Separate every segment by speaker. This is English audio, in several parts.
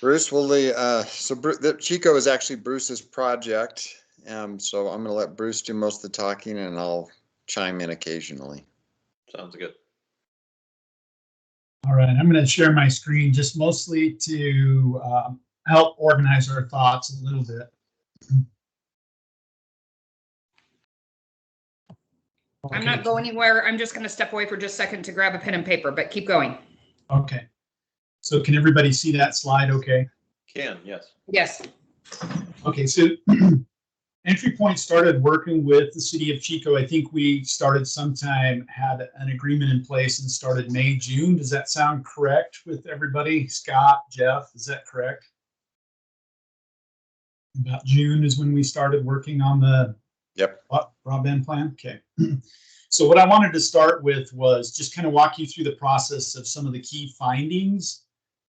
Speaker 1: Bruce, will the Chico is actually Bruce's project, so I'm going to let Bruce do most of the talking, and I'll chime in occasionally.
Speaker 2: Sounds good.
Speaker 3: All right, I'm going to share my screen just mostly to help organize our thoughts a little bit.
Speaker 4: Okay. I'm not going anywhere. I'm just going to step away for just a second to grab a pen and paper, but keep going.
Speaker 3: Okay. So can everybody see that slide okay?
Speaker 2: Can, yes.
Speaker 4: Yes.
Speaker 3: Okay, so EntryPoint started working with the city of Chico. I think we started sometime, had an agreement in place and started May, June. Does that sound correct with everybody? Scott, Jeff, is that correct? About June is when we started working on the broadband plan. Okay. So what I wanted to start with was just kind of walk you through the process of some of the key findings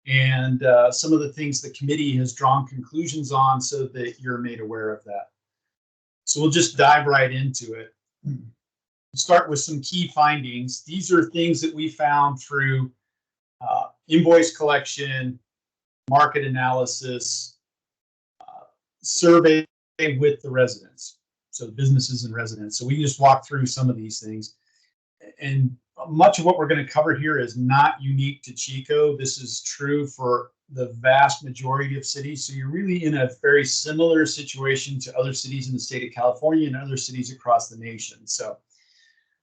Speaker 3: and some of the things the committee has drawn conclusions on so that you're made aware of that. So we'll just dive right into it. We'll start with some key findings. These are things that we found through invoice collection, market analysis, survey with the residents, so businesses and residents. So we just walk through some of these things. And much of what we're going to cover here is not unique to Chico. This is true for the vast majority of cities. So you're really in a very similar situation to other cities in the state of California and other cities across the nation. So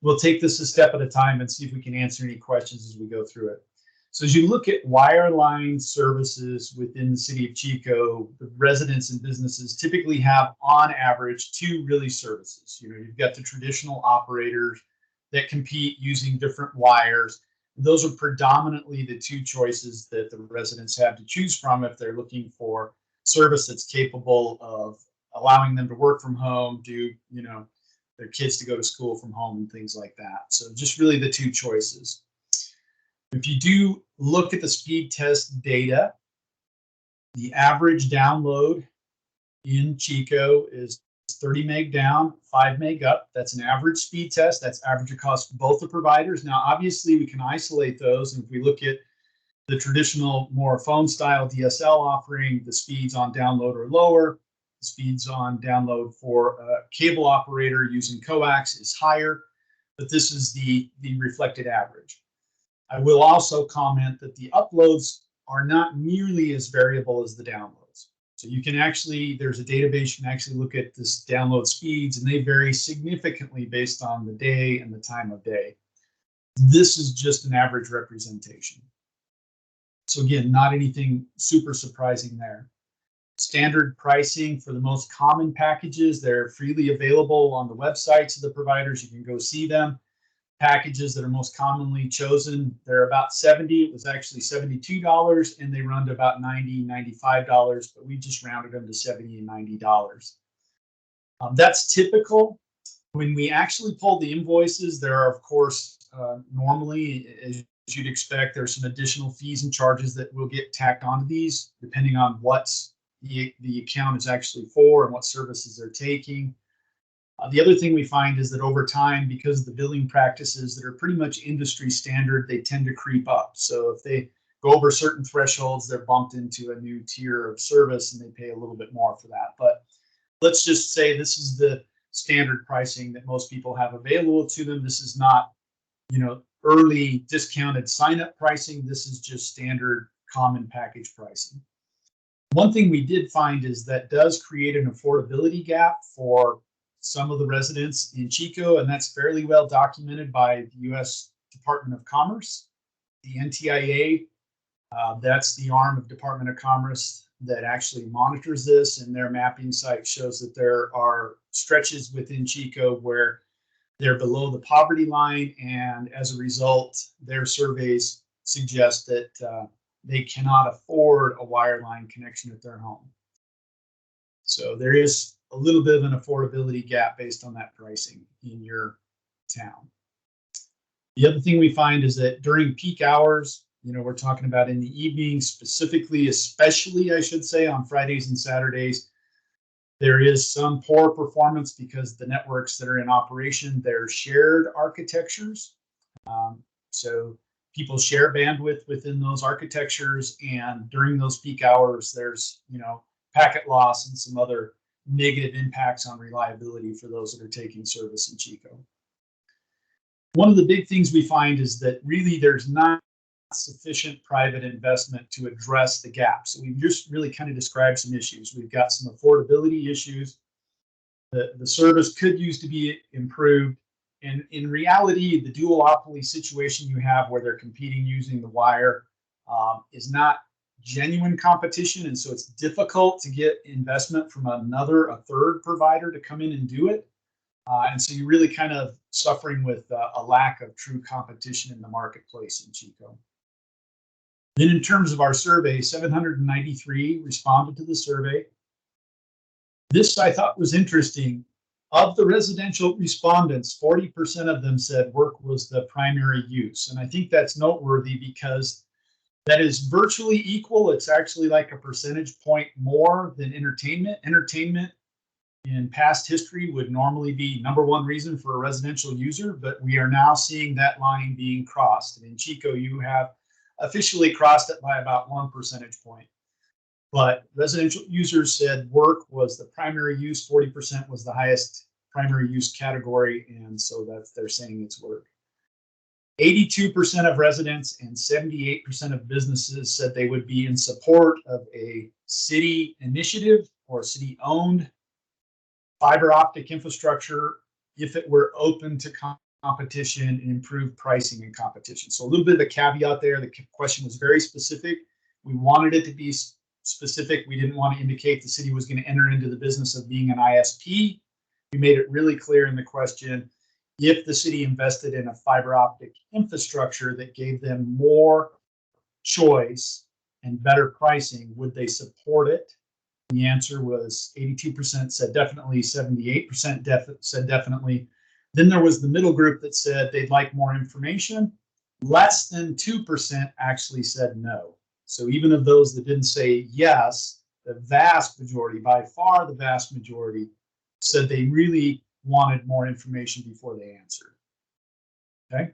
Speaker 3: we'll take this a step at a time and see if we can answer any questions as we go through it. So as you look at wireline services within the city of Chico, the residents and businesses typically have on average two really services. You know, you've got the traditional operators that compete using different wires. Those are predominantly the two choices that the residents have to choose from if they're looking for service that's capable of allowing them to work from home, do, you know, their kids to go to school from home and things like that. So just really the two choices. If you do look at the speed test data, the average download in Chico is 30 meg down, 5 meg up. That's an average speed test. That's average across both the providers. Now, obviously, we can isolate those. And if we look at the traditional, more phone style DSL offering, the speeds on download are lower. The speeds on download for a cable operator using coax is higher. But this is the reflected average. I will also comment that the uploads are not nearly as variable as the downloads. So you can actually, there's a database, you can actually look at this download speeds, and they vary significantly based on the day and the time of day. This is just an average representation. So again, not anything super surprising there. Standard pricing for the most common packages, they're freely available on the websites of the providers. You can go see them. Packages that are most commonly chosen, they're about 70. It was actually $72, and they run to about $90, $95, but we just rounded them to $70 and $90. That's typical. When we actually pull the invoices, there are, of course, normally, as you'd expect, there's some additional fees and charges that will get tacked onto these, depending on what the account is actually for and what services they're taking. The other thing we find is that over time, because of the billing practices that are pretty much industry standard, they tend to creep up. So if they go over certain thresholds, they're bumped into a new tier of service and they pay a little bit more for that. But let's just say this is the standard pricing that most people have available to them. This is not, you know, early discounted sign-up pricing. This is just standard common package pricing. One thing we did find is that does create an affordability gap for some of the residents in Chico, and that's fairly well documented by the U.S. Department of Commerce. The NTIA, that's the arm of Department of Commerce that actually monitors this, and their mapping site shows that there are stretches within Chico where they're below the poverty line, and as a result, their surveys suggest that they cannot afford a wireline connection at their home. So there is a little bit of an affordability gap based on that pricing in your town. The other thing we find is that during peak hours, you know, we're talking about in the evening specifically, especially I should say on Fridays and Saturdays, there is some poor performance because the networks that are in operation, they're shared architectures. So people share bandwidth within those architectures, and during those peak hours, there's, packet loss and some other negative impacts on reliability for those that are taking service in Chico. One of the big things we find is that really there's not sufficient private investment to address the gap. So we've just really kind of described some issues. We've got some affordability issues. The service could use to be improved. And in reality, the duopoly situation you have where they're competing using the wire is not genuine competition. And so it's difficult to get investment from a third provider to come in and do it. And so you're really kind of suffering with a lack of true competition in the marketplace in Chico. Then in terms of our survey, 793 responded to the survey. This I thought was interesting. Of the residential respondents, 40% of them said work was the primary use. And I think that's noteworthy because that is virtually equal. It's actually like a percentage point more than entertainment. Entertainment in past history would normally be #1 reason for a residential user, but we are now seeing that line being crossed. And in Chico, you have officially crossed it by about 1 percentage point. But residential users said work was the primary use. 40% was the highest primary use category, and so they're saying it's work. 82% of residents and 78% of businesses said they would be in support of a city initiative or city-owned fiber optic infrastructure if it were open to competition and improved pricing and competition. So a little bit of a caveat there. The question was very specific. We wanted it to be specific. We didn't want to indicate the city was going to enter into the business of being an ISP. We made it really clear in the question, if the city invested in a fiber optic infrastructure that gave them more choice and better pricing, would they support it? The answer was 82% said definitely, 78% said definitely. Then there was the middle group that said they'd like more information. Less than 2% actually said no. So even of those that didn't say yes, the vast majority, by far the vast majority, said they really wanted more information before they answered. Okay.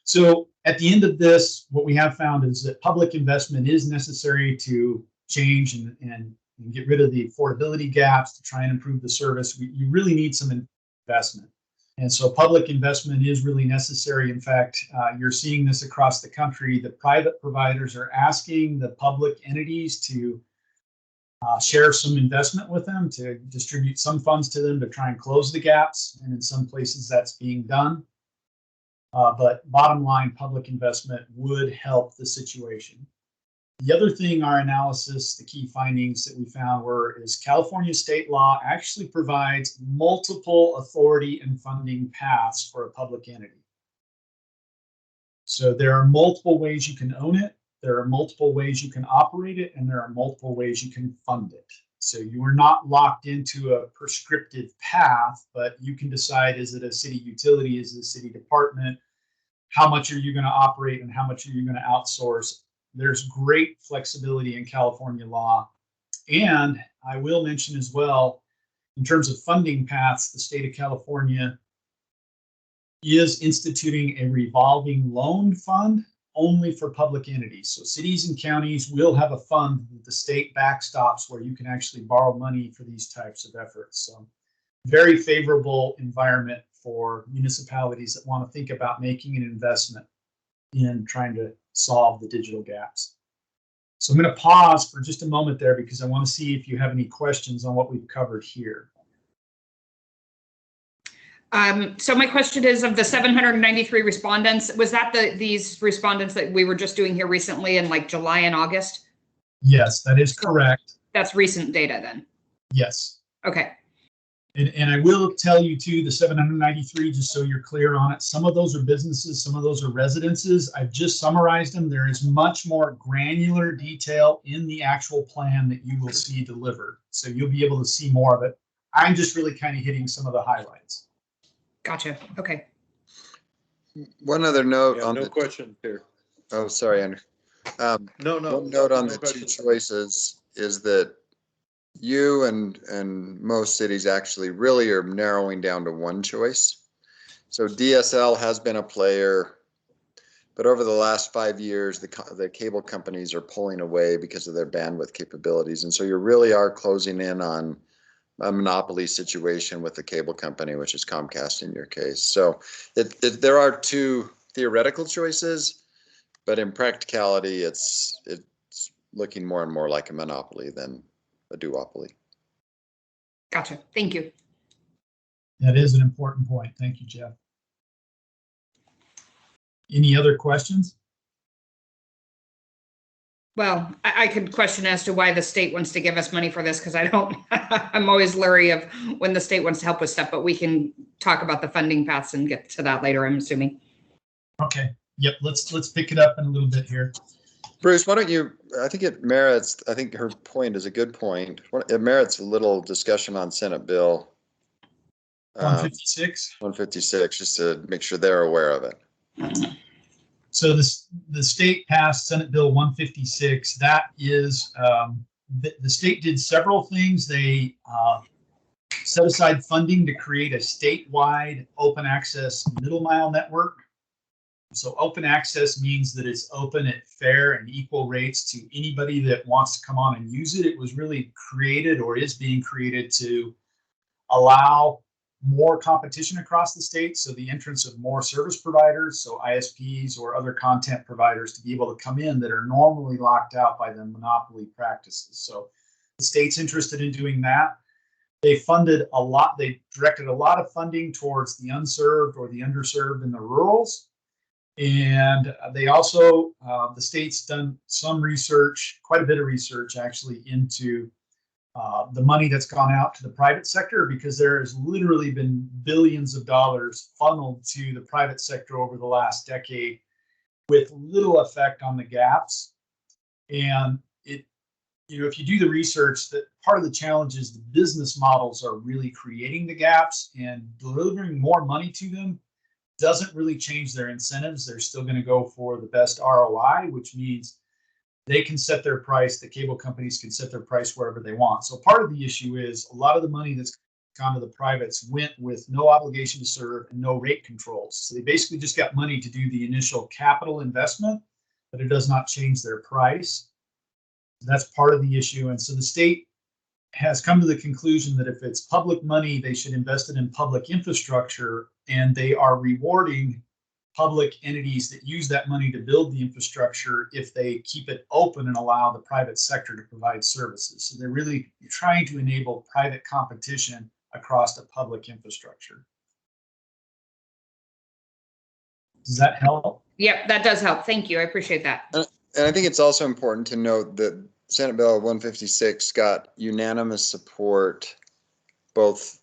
Speaker 3: So at the end of this, what we have found is that public investment is necessary to change and get rid of the affordability gaps to try and improve the service. You really need some investment. And so public investment is really necessary. In fact, you're seeing this across the country. The private providers are asking the public entities to share some investment with them, to distribute some funds to them to try and close the gaps. And in some places that's being done. But bottom line, public investment would help the situation. The other thing, our analysis, the key findings that we found is California state law actually provides multiple authority and funding paths for a public entity. So there are multiple ways you can own it, there are multiple ways you can operate it, and there are multiple ways you can fund it. So you are not locked into a prescriptive path, but you can decide, is it a city utility, is it a city department, how much are you going to operate and how much are you going to outsource. There's great flexibility in California law. And I will mention as well, in terms of funding paths, the state of California is instituting a revolving loan fund only for public entities. So cities and counties will have a fund that the state backstops where you can actually borrow money for these types of efforts. So very favorable environment for municipalities that want to think about making an investment in trying to solve the digital gaps. So I'm going to pause for just a moment there because I want to see if you have any questions on what we've covered here.
Speaker 4: So my question is, of the 793 respondents, was that these respondents that we were just doing here recently in like July and August?
Speaker 3: Yes, that is correct.
Speaker 4: That's recent data then?
Speaker 3: Yes.
Speaker 4: Okay.
Speaker 3: And I will tell you too, the 793, just so you're clear on it, some of those are businesses, some of those are residences. I've just summarized them. There is much more granular detail in the actual plan that you will see delivered. So you'll be able to see more of it. I'm just really kind of hitting some of the highlights.
Speaker 4: Gotcha. Okay.
Speaker 1: One other note on
Speaker 2: no
Speaker 1: the
Speaker 2: question here.
Speaker 1: Oh, sorry, Andrew.
Speaker 2: No.
Speaker 1: One note on
Speaker 2: no
Speaker 1: the
Speaker 2: question.
Speaker 1: 2 choices is that you and most cities actually really are narrowing down to 1 choice. So DSL has been a player But over the last 5 years, the cable companies are pulling away because of their bandwidth capabilities. And so you really are closing in on a monopoly situation with the cable company, which is Comcast in your case. So there are two theoretical choices, but in practicality, it's looking more and more like a monopoly than a duopoly.
Speaker 4: Gotcha. Thank you.
Speaker 3: That is an important point. Thank you, Jeff. Any other questions?
Speaker 4: Well, I could question as to why the state wants to give us money for this, because I don't, I'm always leery of when the state wants to help with stuff, but we can talk about the funding paths and get to that later, I'm assuming.
Speaker 3: Okay. Yep. Let's pick it up in a little bit here.
Speaker 1: Bruce, why don't you, I think her point is a good point. It merits a little discussion on Senate Bill
Speaker 3: 156.
Speaker 1: 156, just to make sure they're aware of it.
Speaker 3: So the state passed Senate Bill 156. That is, the state did several things. They set aside funding to create a statewide open access middle mile network. So open access means that it's open at fair and equal rates to anybody that wants to come on and use it. It was really created, or is being created, to allow more competition across the state. So the entrance of more service providers, so ISPs or other content providers, to be able to come in that are normally locked out by the monopoly practices. So the state's interested in doing that. They funded a lot. They directed a lot of funding towards the unserved or the underserved in the rurals. And they also, the state's done some research, quite a bit of research actually, into the money that's gone out to the private sector, because there has literally been billions of dollars funneled to the private sector over the last decade with little effect on the gaps. And if you do the research, that part of the challenge is the business models are really creating the gaps, and delivering more money to them doesn't really change their incentives. They're still going to go for the best ROI, which means they can set their price. The cable companies can set their price wherever they want. So part of the issue is a lot of the money that's gone to the privates went with no obligation to serve and no rate controls. So they basically just got money to do the initial capital investment, but it does not change their price. That's part of the issue. And so the state has come to the conclusion that if it's public money, they should invest it in public infrastructure, and they are rewarding public entities that use that money to build the infrastructure if they keep it open and allow the private sector to provide services. So they're really trying to enable private competition across the public infrastructure. Does that help?
Speaker 4: Yep, that does help. Thank you. I appreciate that.
Speaker 1: And I think it's also important to note that Senate Bill 156 got unanimous support, both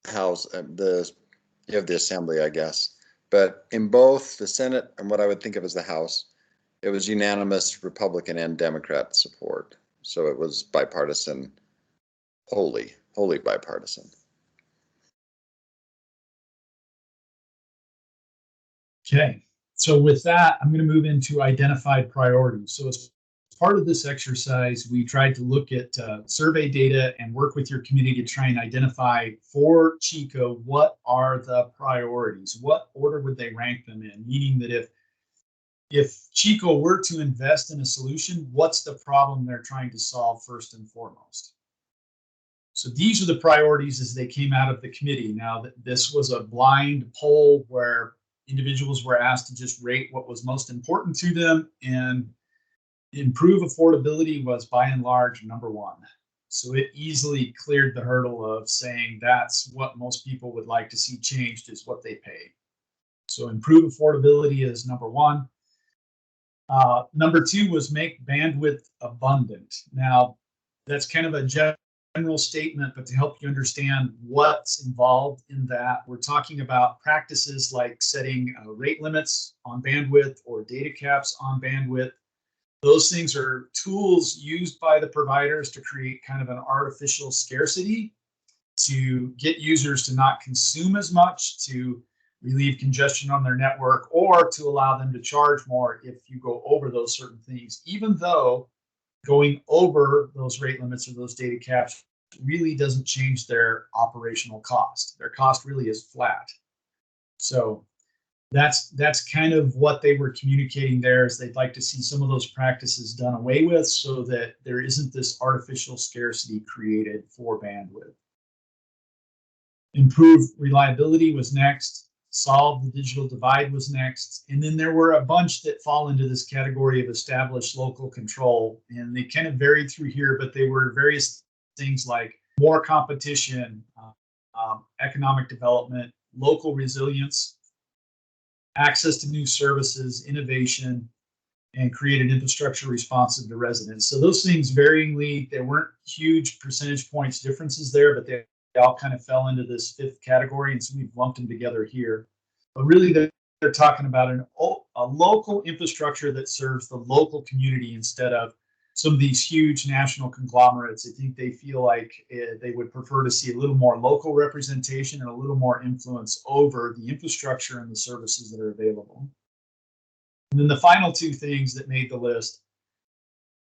Speaker 1: House, you have the Assembly, I guess, but in both the Senate and what I would think of as the House, it was unanimous Republican and Democrat support. So it was bipartisan, wholly bipartisan.
Speaker 3: Okay, so with that, I'm going to move into identified priorities. So as part of this exercise, we tried to look at survey data and work with your community to try and identify for Chico, what are the priorities? What order would they rank them in? Meaning that if Chico were to invest in a solution, what's the problem they're trying to solve first and foremost? So these are the priorities as they came out of the committee. Now, this was a blind poll where individuals were asked to just rate what was most important to them, and improve affordability was by and large number one. So it easily cleared the hurdle of saying that's what most people would like to see changed, is what they pay. So improve affordability is number one. Number two was make bandwidth abundant. Now, that's kind of a general statement, but to help you understand what's involved in that, we're talking about practices like setting rate limits on bandwidth or data caps on bandwidth. Those things are tools used by the providers to create kind of an artificial scarcity, to get users to not consume as much, to relieve congestion on their network, or to allow them to charge more if you go over those certain things, even though going over those rate limits or those data caps really doesn't change their operational cost. Their cost really is flat. So that's kind of what they were communicating there, is they'd like to see some of those practices done away with so that there isn't this artificial scarcity created for bandwidth. Improve reliability was next. Solve the digital divide was next. And then there were a bunch that fall into this category of established local control. And they kind of varied through here, but they were various things like more competition, economic development, local resilience, access to new services, innovation, and created infrastructure responsive to residents. So those things varyingly, there weren't huge percentage points differences there, but they all kind of fell into this fifth category, and so we've lumped them together here. But really, they're talking about a local infrastructure that serves the local community instead of some of these huge national conglomerates. I think they feel like they would prefer to see a little more local representation and a little more influence over the infrastructure and the services that are available. And then the final two things that made the list: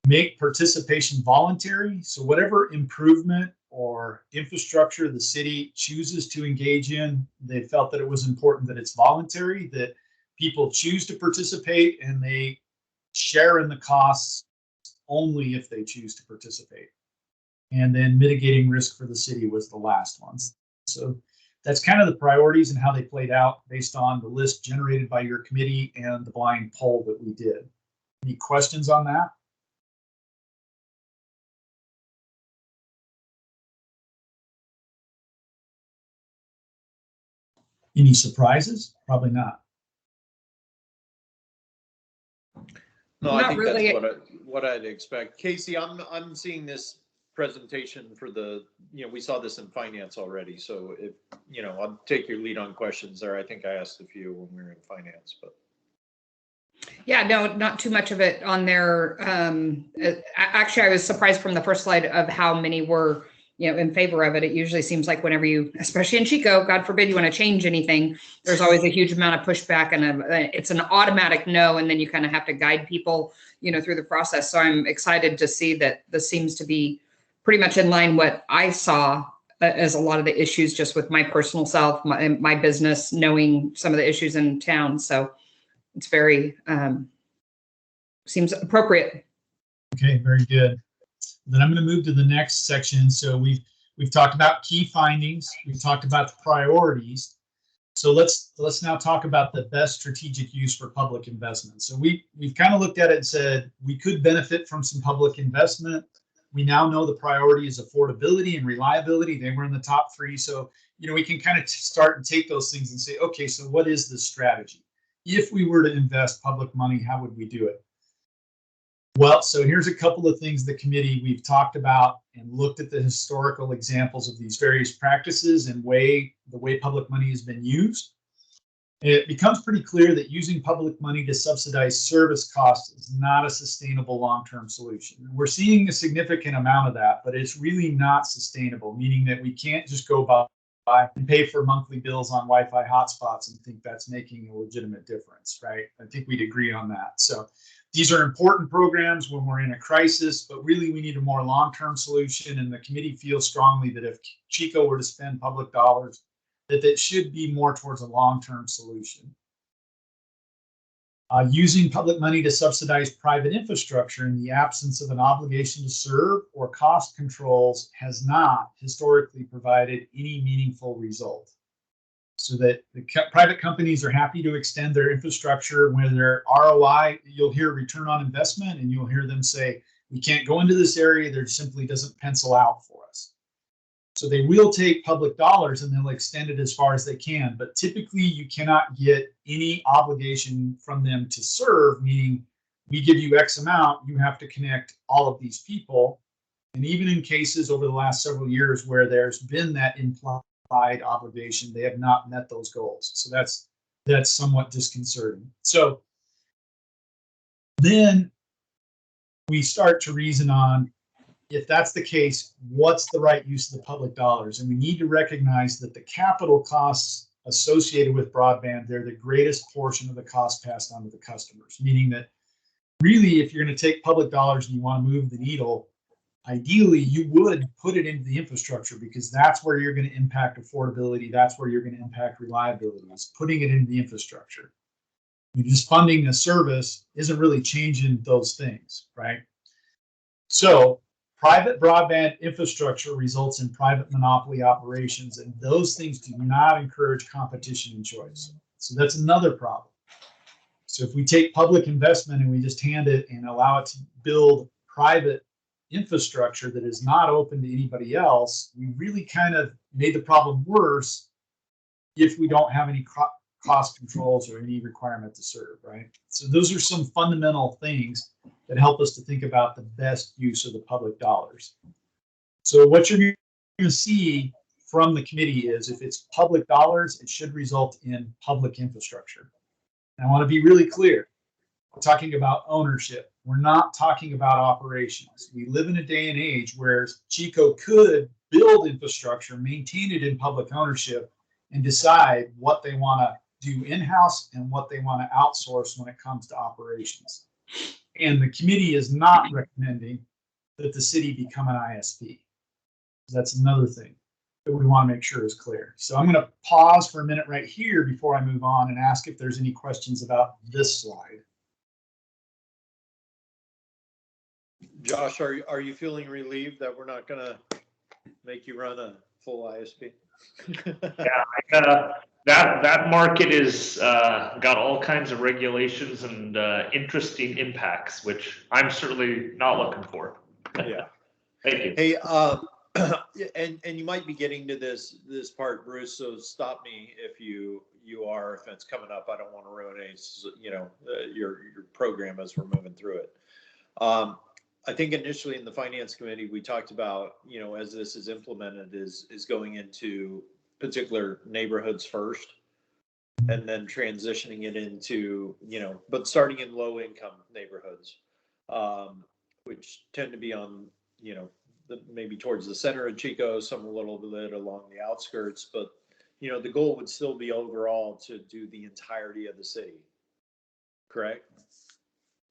Speaker 3: make participation voluntary. So whatever improvement or infrastructure the city chooses to engage in, they felt that it was important that it's voluntary, that people choose to participate and they share in the costs only if they choose to participate. And then mitigating risk for the city was the last one. So that's kind of the priorities and how they played out based on the list generated by your committee and the blind poll that we did. Any questions on that? Any surprises? Probably not.
Speaker 2: No, I
Speaker 4: Not
Speaker 2: think
Speaker 4: really.
Speaker 2: that's what I'd expect. Casey, I'm seeing this presentation for the, we saw this in finance already. So if, I'll take your lead on questions there. I think I asked a few when we were in finance, but.
Speaker 4: Yeah, no, not too much of it on there. Actually, I was surprised from the first slide of how many were, in favor of it. It usually seems like whenever you, especially in Chico, God forbid you want to change anything, there's always a huge amount of pushback, and it's an automatic no, and then you kind of have to guide people, through the process. So I'm excited to see that this seems to be pretty much in line what I saw as a lot of the issues just with my personal self, my business, knowing some of the issues in town. So it's very, seems appropriate.
Speaker 3: Okay, very good. Then I'm going to move to the next section. So we've talked about key findings. We've talked about the priorities. So let's now talk about the best strategic use for public investment. So we've kind of looked at it and said we could benefit from some public investment. We now know the priority is affordability and reliability. They were in the top three. So, we can kind of start and take those things and say, okay, so what is the strategy? If we were to invest public money, how would we do it? Well, so here's a couple of things the committee we've talked about and looked at the historical examples of these various practices and the way public money has been used. It becomes pretty clear that using public money to subsidize service costs is not a sustainable long-term solution. We're seeing a significant amount of that, but it's really not sustainable, meaning that we can't just go by and pay for monthly bills on Wi-Fi hotspots and think that's making a legitimate difference, right? I think we'd agree on that. So these are important programs when we're in a crisis, but really we need a more long-term solution. And the committee feels strongly that if Chico were to spend public dollars, that it should be more towards a long-term solution. Using public money to subsidize private infrastructure in the absence of an obligation to serve or cost controls has not historically provided any meaningful result. So that the private companies are happy to extend their infrastructure when their ROI, you'll hear return on investment, and you'll hear them say, we can't go into this area, there simply doesn't pencil out for us. So they will take public dollars and they'll extend it as far as they can, but typically you cannot get any obligation from them to serve, meaning we give you X amount, you have to connect all of these people. And even in cases over the last several years where there's been that implied obligation, they have not met those goals. So that's somewhat disconcerting. So then we start to reason on, if that's the case, what's the right use of the public dollars? And we need to recognize that the capital costs associated with broadband, they're the greatest portion of the cost passed on to the customers, meaning that really, if you're going to take public dollars and you want to move the needle, ideally you would put it into the infrastructure, because that's where you're going to impact affordability. That's where you're going to impact reliability, is putting it into the infrastructure. You're just funding a service isn't really changing those things, right? So private broadband infrastructure results in private monopoly operations, and those things do not encourage competition and choice. So that's another problem. So if we take public investment and we just hand it and allow it to build private infrastructure that is not open to anybody else, we really kind of made the problem worse if we don't have any cost controls or any requirement to serve, right? So those are some fundamental things that help us to think about the best use of the public dollars. So what you're going to see from the committee is if it's public dollars, it should result in public infrastructure. And I want to be really clear. We're talking about ownership. We're not talking about operations. We live in a day and age where Chico could build infrastructure, maintain it in public ownership, and decide what they want to do in-house and what they want to outsource when it comes to operations. And the committee is not recommending that the city become an ISP. That's another thing that we want to make sure is clear. So I'm going to pause for a minute right here before I move on and ask if there's any questions about this slide.
Speaker 2: Josh, are you feeling relieved that we're not going to make you run a full ISP?
Speaker 5: Yeah, that market is got all kinds of regulations and interesting impacts, which I'm certainly not looking for.
Speaker 2: Yeah.
Speaker 5: Thank you.
Speaker 2: Hey, and you might be getting to this part, Bruce. So stop me if you are, if it's coming up. I don't want to ruin your program as we're moving through it. I think initially in the finance committee, we talked about, as this is implemented, is going into particular neighborhoods first, and then transitioning it into, but starting in low income neighborhoods, which tend to be on, maybe towards the center of Chico, some a little bit along the outskirts, but, the goal would still be overall to do the entirety of the city. Correct?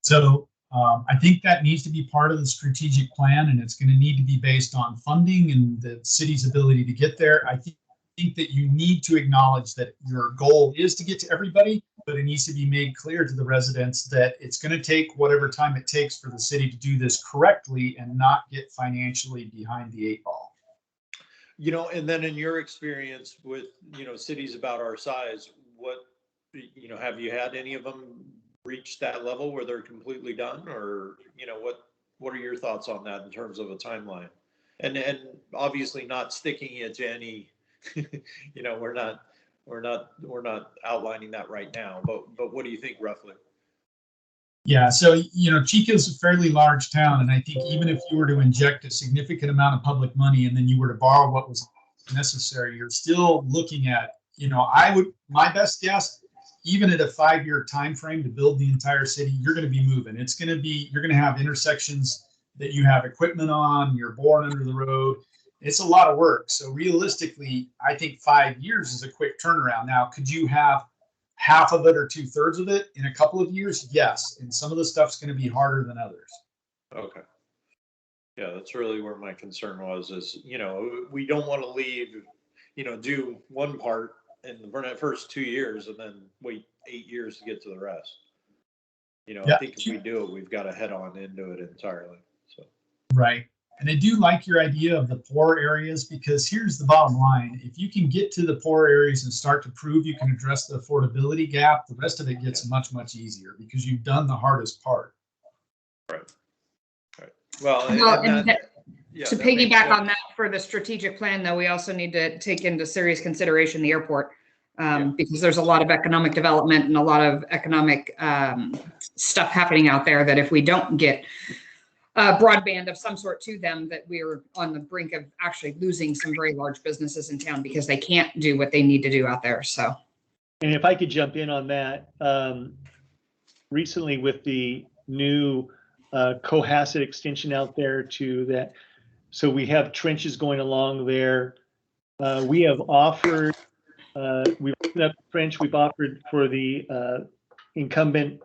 Speaker 3: So I think that needs to be part of the strategic plan, and it's going to need to be based on funding and the city's ability to get there. I think that you need to acknowledge that your goal is to get to everybody, but it needs to be made clear to the residents that it's going to take whatever time it takes for the city to do this correctly and not get financially behind the eight ball.
Speaker 2: And then in your experience with, cities about our size, what, have you had any of them reach that level where they're completely done, or, what are your thoughts on that in terms of a timeline? And obviously not sticking it to any, we're not outlining that right now, but what do you think roughly?
Speaker 3: Yeah, so, Chico's a fairly large town, and I think even if you were to inject a significant amount of public money and then you were to borrow what was necessary, you're still looking at, my best guess, even at a 5-year time frame to build the entire city, you're going to be moving. You're going to have intersections that you have equipment on, you're boring under the road. It's a lot of work. So realistically, I think 5 years is a quick turnaround. Now, could you have half of it or 2/3 of it in a couple of years? Yes. And some of the stuff's going to be harder than others.
Speaker 2: Okay. Yeah, that's really where my concern was, is, we don't want to leave, do one part in the first 2 years and then wait 8 years to get to the rest.
Speaker 3: Yeah.
Speaker 2: I think if we do it, we've got to head on into it entirely. So.
Speaker 3: Right. And I do like your idea of the poor areas, because here's the bottom line. If you can get to the poor areas and start to prove you can address the affordability gap, the rest of it gets much, much easier because you've done the hardest part.
Speaker 2: Right. Well,
Speaker 4: to piggyback on that, for the strategic plan, though, we also need to take into serious consideration the airport, because there's a lot of economic development and a lot of economic stuff happening out there that if we don't get broadband of some sort to them, that we're on the brink of actually losing some very large businesses in town because they can't do what they need to do out there. So,
Speaker 5: and if I could jump in on that, recently with the new Cohasset extension out there to that, so we have trenches going along there. We have offered, we've opened up trench. We've offered for the incumbent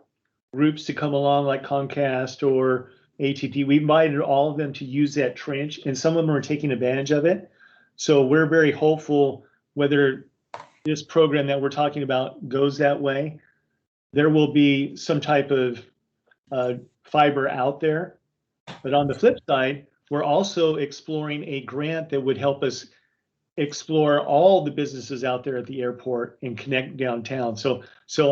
Speaker 5: groups to come along, like Comcast or AT&T. We invited all of them to use that trench, and some of them are taking advantage of it. So we're very hopeful, whether this program that we're talking about goes that way, there will be some type of fiber out there. But on the flip side, we're also exploring a grant that would help us explore all the businesses out there at the airport and connect downtown. So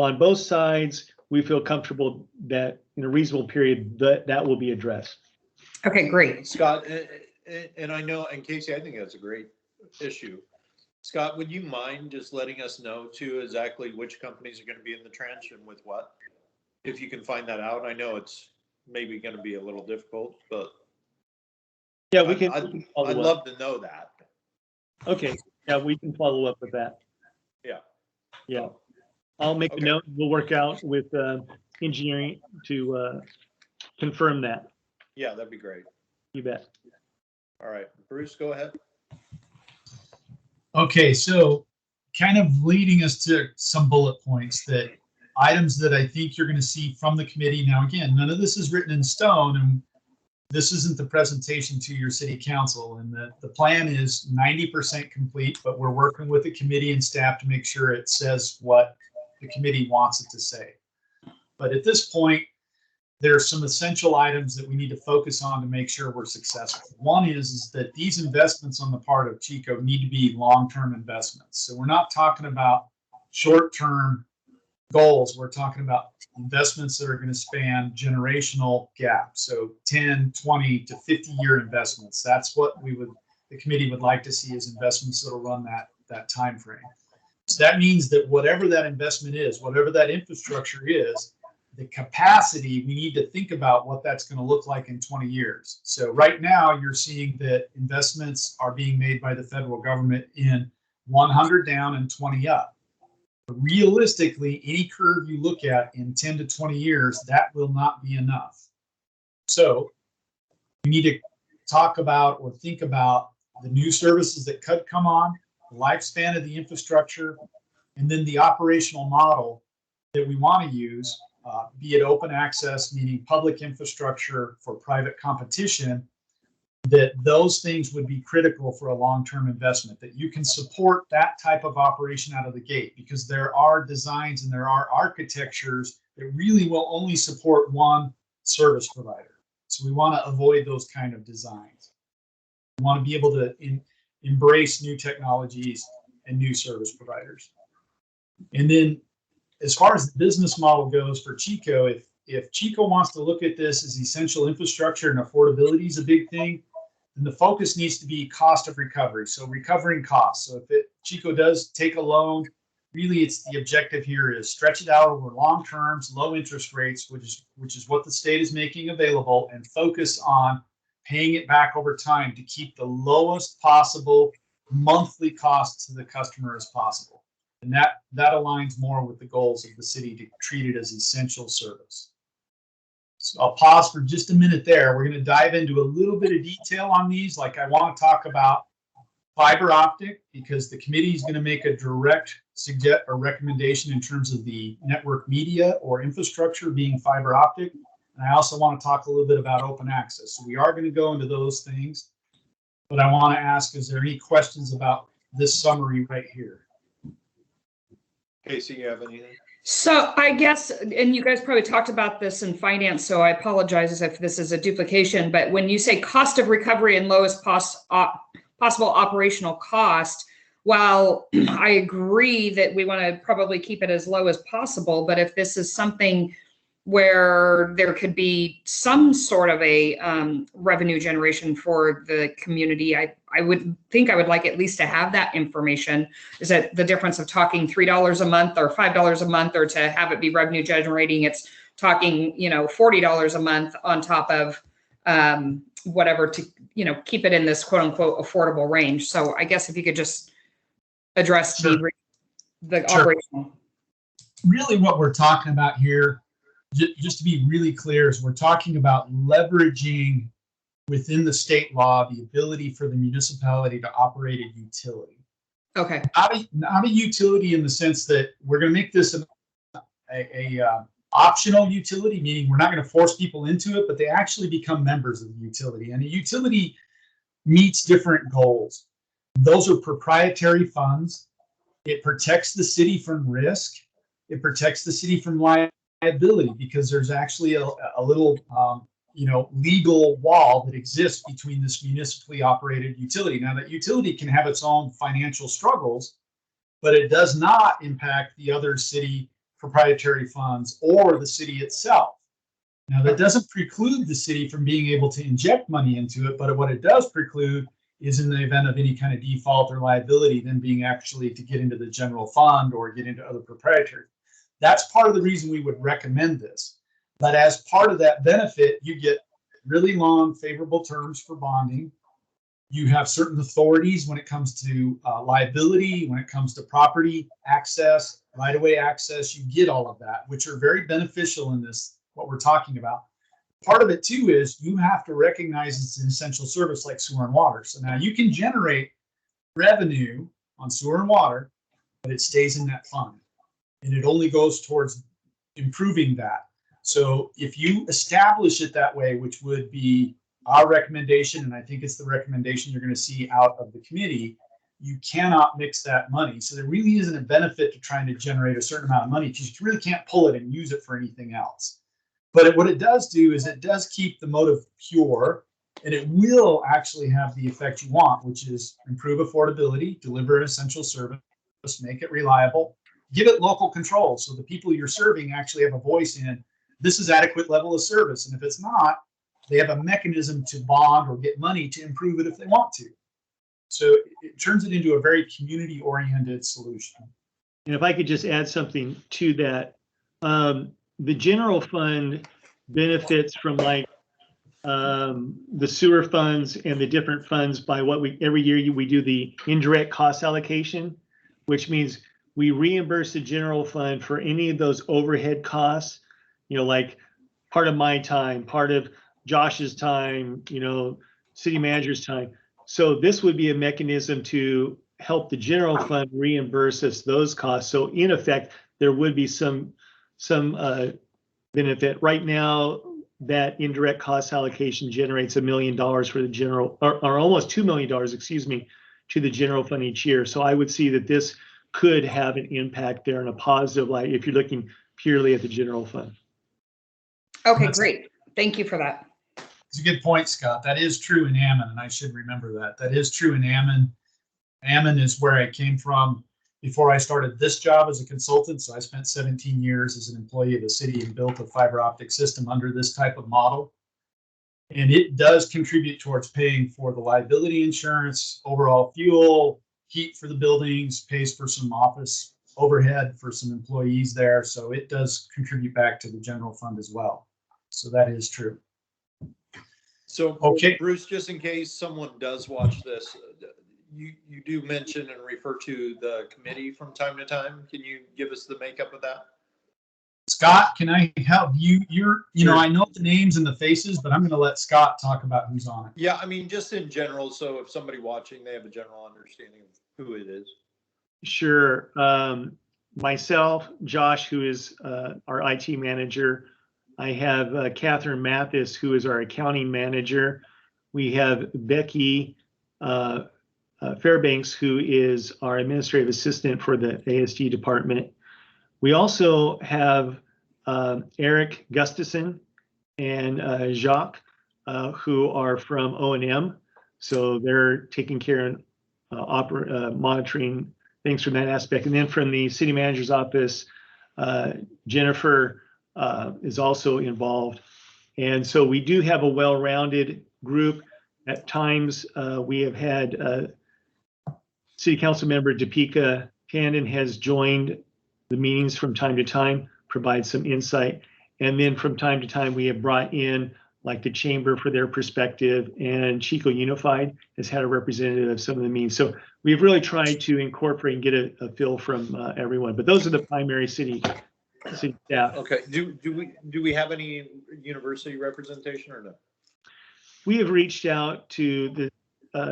Speaker 5: on both sides, we feel comfortable that in a reasonable period that will be addressed.
Speaker 4: Okay, great.
Speaker 2: Scott, and I know, and Casey, I think that's a great issue. Scott, would you mind just letting us know too exactly which companies are going to be in the trench and with what? If you can find that out. I know it's maybe going to be a little difficult, but
Speaker 5: yeah,
Speaker 2: I'd love to know that.
Speaker 5: Okay, yeah, we can follow up with that. Yeah. I'll make a note. We'll work out with engineering to confirm that.
Speaker 2: Yeah, that'd be great.
Speaker 5: You bet.
Speaker 2: All right, Bruce, go ahead.
Speaker 3: Okay, so kind of leading us to some bullet points, that items that I think you're going to see from the committee. Now, again, none of this is written in stone, and this isn't the presentation to your city council, and the plan is 90% complete, but we're working with the committee and staff to make sure it says what the committee wants it to say. But at this point, there are some essential items that we need to focus on to make sure we're successful. One is that these investments on the part of Chico need to be long-term investments. So we're not talking about short-term goals. We're talking about investments that are going to span generational gaps. So 10, 20 to 50-year investments. That's what the committee would like to see, as investments that will run that time frame. So that means that whatever that investment is, whatever that infrastructure is, the capacity, we need to think about what that's going to look like in 20 years. So right now you're seeing that investments are being made by the federal government in 100 down and 20 up. But realistically, any curve you look at in 10 to 20 years, that will not be enough. So we need to talk about or think about the new services that could come on, the lifespan of the infrastructure, and then the operational model that we want to use. Be it open access, meaning public infrastructure for private competition, that those things would be critical for a long-term investment, that you can support that type of operation out of the gate, because there are designs and there are architectures that really will only support one service provider. So we want to avoid those kind of designs. We want to be able to embrace new technologies and new service providers. And then as far as the business model goes for Chico, if Chico wants to look at this as essential infrastructure and affordability is a big thing, then the focus needs to be cost of recovery. So recovering costs. So if Chico does take a loan, really it's the objective here is stretch it out over long terms, low interest rates, which is what the state is making available, and focus on paying it back over time to keep the lowest possible monthly cost to the customer as possible. And that aligns more with the goals of the city to treat it as essential service. So I'll pause for just a minute there. We're going to dive into a little bit of detail on these. Like, I want to talk about fiber optic, because the committee is going to make a direct recommendation in terms of the network media or infrastructure being fiber optic. And I also want to talk a little bit about open access. So we are going to go into those things. But I want to ask, is there any questions about this summary right here?
Speaker 2: Casey, you have anything?
Speaker 4: So I guess, and you guys probably talked about this in finance, so I apologize if this is a duplication, but when you say cost of recovery and lowest possible operational cost, while I agree that we want to probably keep it as low as possible, but if this is something where there could be some sort of a revenue generation for the community, I would think I would like at least to have that information. Is that the difference of talking $3 a month or $5 a month, or to have it be revenue generating, it's talking, $40 a month on top of whatever to, keep it in this quote unquote affordable range. So I guess if you could just address the
Speaker 3: Sure.
Speaker 4: operational.
Speaker 3: Really what we're talking about here, just to be really clear, is we're talking about leveraging within the state law the ability for the municipality to operate a utility.
Speaker 4: Okay.
Speaker 3: Not a utility in the sense that we're going to make this a optional utility, meaning we're not going to force people into it, but they actually become members of the utility. And a utility meets different goals. Those are proprietary funds. It protects the city from risk. It protects the city from liability because there's actually a little, legal wall that exists between this municipally operated utility. Now, that utility can have its own financial struggles, but it does not impact the other city proprietary funds or the city itself. Now, that doesn't preclude the city from being able to inject money into it, but what it does preclude is in the event of any kind of default or liability, then being actually to get into the general fund or get into other proprietary. That's part of the reason we would recommend this. But as part of that benefit, you get really long, favorable terms for bonding. You have certain authorities when it comes to liability, when it comes to property access, right-of-way access. You get all of that, which are very beneficial in this, what we're talking about. Part of it too is you have to recognize it's an essential service like sewer and water. So now you can generate revenue on sewer and water, but it stays in that fund. And it only goes towards improving that. So if you establish it that way, which would be our recommendation, and I think it's the recommendation you're going to see out of the committee, you cannot mix that money. So there really isn't a benefit to trying to generate a certain amount of money because you really can't pull it and use it for anything else. But what it does do is it does keep the motive pure, and it will actually have the effect you want, which is improve affordability, deliver an essential service, make it reliable, give it local control. So the people you're serving actually have a voice in this is adequate level of service. And if it's not, they have a mechanism to bond or get money to improve it if they want to. So it turns it into a very community-oriented solution.
Speaker 5: And if I could just add something to that, the general fund benefits from like the sewer funds and the different funds by what every year we do the indirect cost allocation, which means we reimburse the general fund for any of those overhead costs, like part of my time, part of Josh's time, city manager's time. So this would be a mechanism to help the general fund reimburse us those costs. So in effect, there would be some benefit. Right now, that indirect cost allocation generates $1 million for the general, or almost $2 million, to the general fund each year. So I would see that this could have an impact there in a positive light if you're looking purely at the general fund.
Speaker 4: Okay, great. Thank you for that.
Speaker 3: It's a good point, Scott. That is true in Ammon, and I should remember that. That is true in Ammon. Ammon is where I came from before I started this job as a consultant. So I spent 17 years as an employee of the city and built a fiber optic system under this type of model. And it does contribute towards paying for the liability insurance, overall fuel, heat for the buildings, pays for some office overhead for some employees there. So it does contribute back to the general fund as well. So that is true.
Speaker 2: So,
Speaker 3: okay,
Speaker 2: Bruce, just in case someone does watch this, you do mention and refer to the committee from time to time. Can you give us the makeup of that?
Speaker 3: Scott, can I help you? Sure. I know the names and the faces, but I'm going to let Scott talk about who's on it.
Speaker 2: Yeah, I mean, just in general. So if somebody watching, they have a general understanding of who it is.
Speaker 5: Sure. Myself, Josh, who is our IT manager. I have Catherine Mathis, who is our accounting manager. We have Becky Fairbanks, who is our administrative assistant for the ASD department. We also have Eric Gustafson and Jacques, who are from O&M. So they're taking care of monitoring things from that aspect. And then from the city manager's office, Jennifer is also involved. And so we do have a well-rounded group. At times, we have had City Council member Topeka Tandon has joined the meetings from time to time, provide some insight. And then from time to time, we have brought in like the chamber for their perspective, and Chico Unified has had a representative of some of the meetings. So we've really tried to incorporate and get a feel from everyone. But those are the primary city staff.
Speaker 2: Okay. Do we have any university representation or no?
Speaker 5: We have reached out to the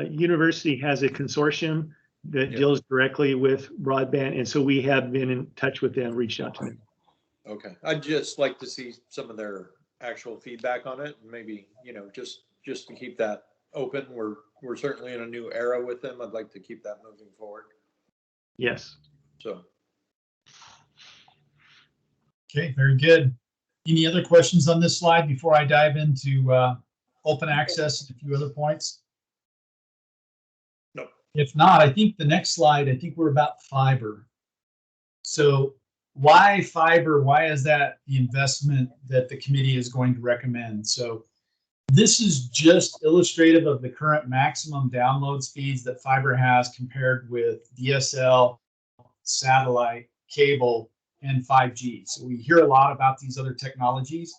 Speaker 5: university has a consortium that deals directly with broadband, and so we have been in touch with them, reached out to them.
Speaker 2: Okay, I'd just like to see some of their actual feedback on it, and maybe just to keep that open. We're certainly in a new era with them. I'd like to keep that moving forward.
Speaker 5: Yes.
Speaker 2: So.
Speaker 3: Okay, very good. Any other questions on this slide before I dive into open access and a few other points?
Speaker 2: No.
Speaker 3: If not, I think the next slide, I think we're about fiber. So why fiber? Why is that the investment that the committee is going to recommend? So this is just illustrative of the current maximum download speeds that fiber has compared with DSL, satellite, cable, and 5G. So we hear a lot about these other technologies.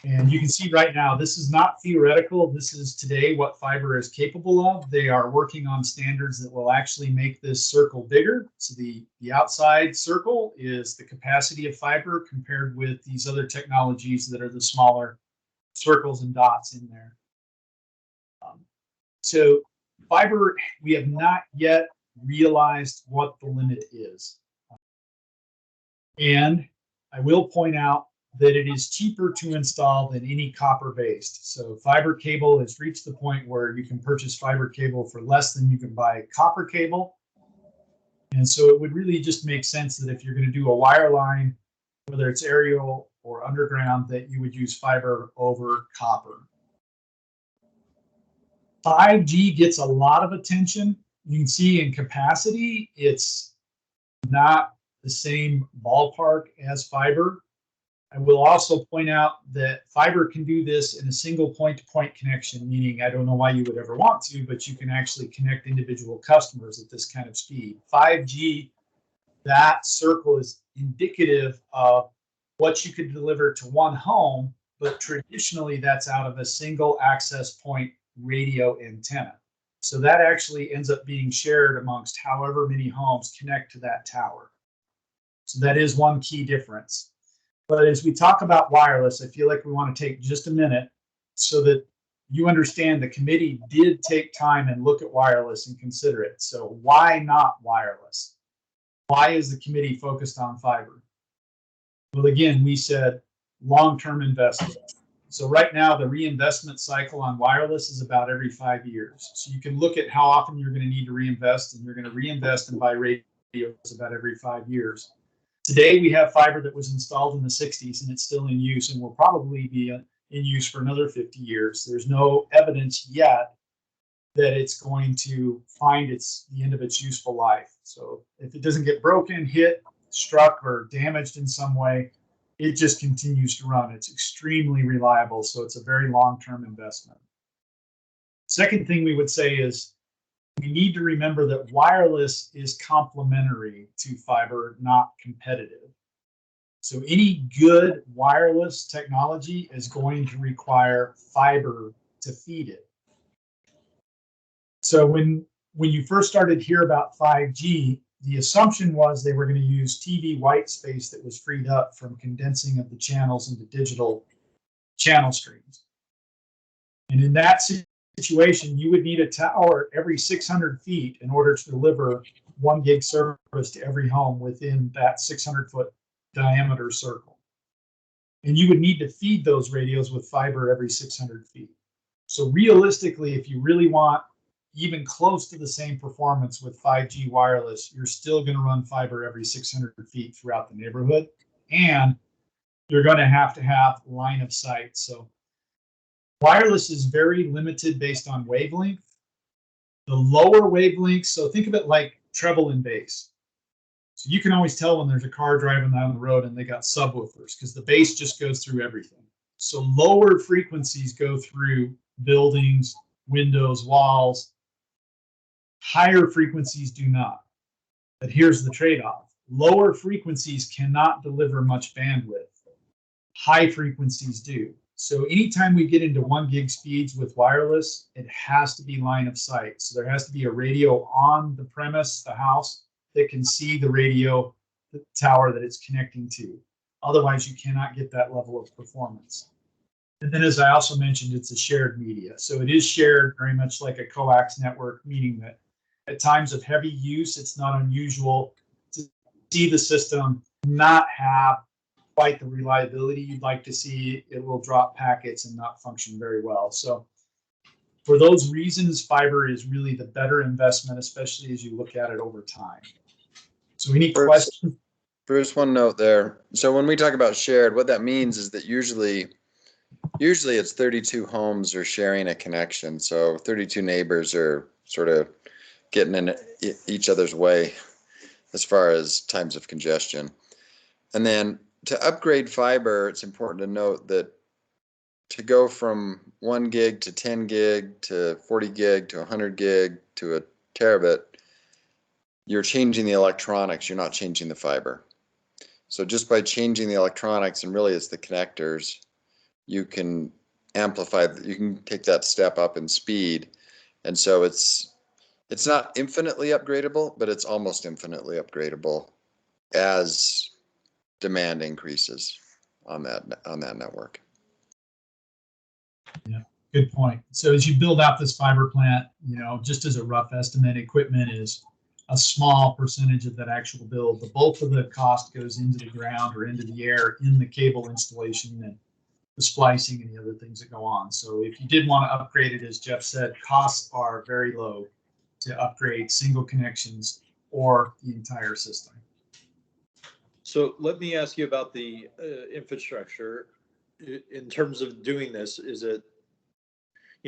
Speaker 3: And you can see right now, this is not theoretical. This is today what fiber is capable of. They are working on standards that will actually make this circle bigger. So the outside circle is the capacity of fiber compared with these other technologies that are the smaller circles and dots in there. So fiber, we have not yet realized what the limit is. And I will point out that it is cheaper to install than any copper-based. So fiber cable has reached the point where you can purchase fiber cable for less than you can buy copper cable. And so it would really just make sense that if you're going to do a wire line, whether it's aerial or underground, that you would use fiber over copper. 5G gets a lot of attention. You can see in capacity, it's not the same ballpark as fiber. I will also point out that fiber can do this in a single point-to-point connection, meaning I don't know why you would ever want to, but you can actually connect individual customers at this kind of speed. 5G, that circle is indicative of what you could deliver to one home, but traditionally that's out of a single access point radio antenna. So that actually ends up being shared amongst however many homes connect to that tower. So that is one key difference. But as we talk about wireless, I feel like we want to take just a minute so that you understand the committee did take time and look at wireless and consider it. So why not wireless? Why is the committee focused on fiber? Well, again, we said long-term investment. So right now, the reinvestment cycle on wireless is about every 5 years. So you can look at how often you're going to need to reinvest, and you're going to reinvest and buy radios about every 5 years. Today, we have fiber that was installed in the 60s, and it's still in use and will probably be in use for another 50 years. There's no evidence yet that it's going to find the end of its useful life. So if it doesn't get broken, hit, struck, or damaged in some way, it just continues to run. It's extremely reliable, so it's a very long-term investment. Second thing we would say is we need to remember that wireless is complementary to fiber, not competitive. So any good wireless technology is going to require fiber to feed it. So when you first started to hear about 5G, the assumption was they were going to use TV white space that was freed up from condensing of the channels into digital channel streams. And in that situation, you would need a tower every 600 feet in order to deliver 1 gig service to every home within that 600-foot diameter circle. And you would need to feed those radios with fiber every 600 feet. So realistically, if you really want even close to the same performance with 5G wireless, you're still going to run fiber every 600 feet throughout the neighborhood, and you're going to have line of sight. So wireless is very limited based on wavelength. The lower wavelengths, so think of it like treble and bass. So you can always tell when there's a car driving down the road and they got subwoofers because the bass just goes through everything. So lower frequencies go through buildings, windows, walls. Higher frequencies do not. But here's the trade-off. Lower frequencies cannot deliver much bandwidth. High frequencies do. So anytime we get into 1 gig speeds with wireless, it has to be line of sight. So there has to be a radio on the premise, the house, that can see the radio, the tower that it's connecting to. Otherwise, you cannot get that level of performance. And then, as I also mentioned, it's a shared media. So it is shared very much like a coax network, meaning that at times of heavy use, it's not unusual to see the system not have quite the reliability you'd like to see. It will drop packets and not function very well. So for those reasons, fiber is really the better investment, especially as you look at it over time. So any questions?
Speaker 1: Bruce, one note there. So when we talk about shared, what that means is that usually it's 32 homes are sharing a connection. So 32 neighbors are sort of getting in each other's way as far as times of congestion. And then to upgrade fiber, it's important to note that to go from 1 gig to 10 gig to 40 gig to 100 gig to a terabit, you're changing the electronics, you're not changing the fiber. So just by changing the electronics, and really it's the connectors, you can amplify, you can take that step up in speed. And so it's not infinitely upgradable, but it's almost infinitely upgradable as demand increases on that network.
Speaker 3: Yeah, good point. So as you build out this fiber plant, just as a rough estimate, equipment is a small percentage of that actual build. The bulk of the cost goes into the ground or into the air in the cable installation and the splicing and the other things that go on. So if you did want to upgrade it, as Jeff said, costs are very low to upgrade single connections or the entire system.
Speaker 2: So let me ask you about the infrastructure. In terms of doing this, is it,